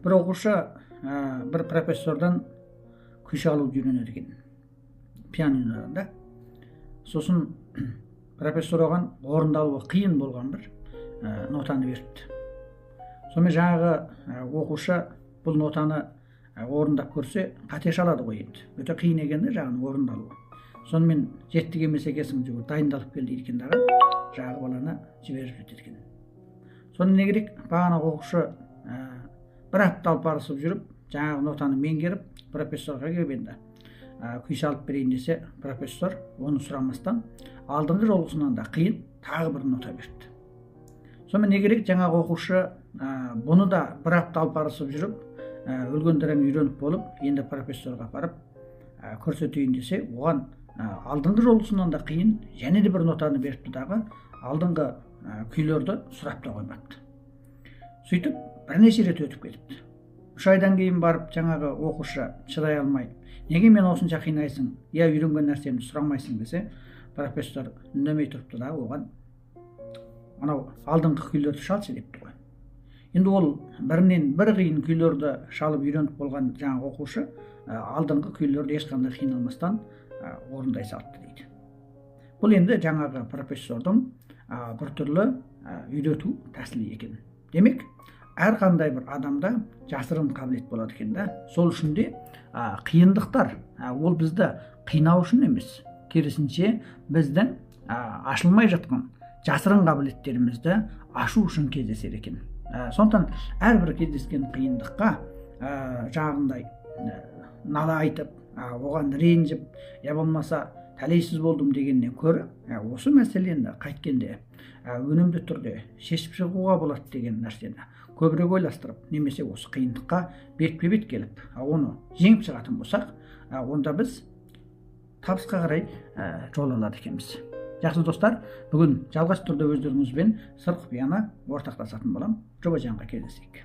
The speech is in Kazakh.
Bir оқушы bir профессордан күш алып үйренеді екен, пианинодан да. Сосын профессор оған орындалуы қиын болған бір нотаны беріпті. Сонымен жаңағы оқушы бұл нотаны орындап көрсе, қате шалады ғой енді. Өте қиын екен де жаңағы орындалуы. Сонымен жеттік емес екенсің, жүгір дайындалып кел дейді екен дағы, жаңағы баланы жіберіп жетеді екен. Соны не керек? Бағана оқушы бір апта алпарысып жүріп, жаңағы нотаны меңгеріп, профессорға келіп енді күй салып берейін десе, профессор оны сұрамастан алдыңғы жолғысынан да қиын тағы бір нота берді. Сонымен не керек? Жаңағы оқушы бұны да бір апта алпарысып жүріп, өлгендерін үйреніп болып, енді профессорға апарып көрсетейін десе, оған алдыңғы жолғысынан да қиын және де бір нотаны беріпті дағы, алдыңғы күйлерді сұрап та қоймапты. Сөйтіп бірнеше рет өтіп кетіпті. 3 айдан кейін барып жаңағы оқушы шыдай алмай, неге мен осынша қинайсың, я үйренген нәрсемді сұрамайсың десе, профессор үндемей тұрыпты да, оған анау алдыңғы күйлерді шалшы депті ғой. Енді ол бірінен бір қиын күйлерді шалып үйреніп болған жаңағы оқушы алдыңғы күйлерді ешқандай қиналмастан орындай салды дейді. Бұл енді жаңағы профессордың бір түрлі үйрету тәсілі екен. Демек, әрқандай бір адамда жасырын қабілет болады екен да. Сол үшін де қиындықтар ол бізді қинау үшін емес, керісінше біздің ашылмай жатқан жасырын қабілеттерімізді ашу үшін кездесер екен. Сондықтан әрбір кездескен қиындыққа жаңағындай нала айтып, оған ренжіп, я болмаса тәлейсіз болдым дегеннен көрі, осы мәселені қайткенде өнімді түрде шешіп шығуға болады деген нәрсені көбірек ойластырып, немесе осы қиындыққа бетпе-бет келіп, оны жеңіп шығатын болсақ, онда біз табысқа қарай жол алады екенбіз. Жақсы достар, бүгін жалғас түрде өздеріңізбен сыр құпияны ортақтасатын болам. Жоба жаңға кездесейік.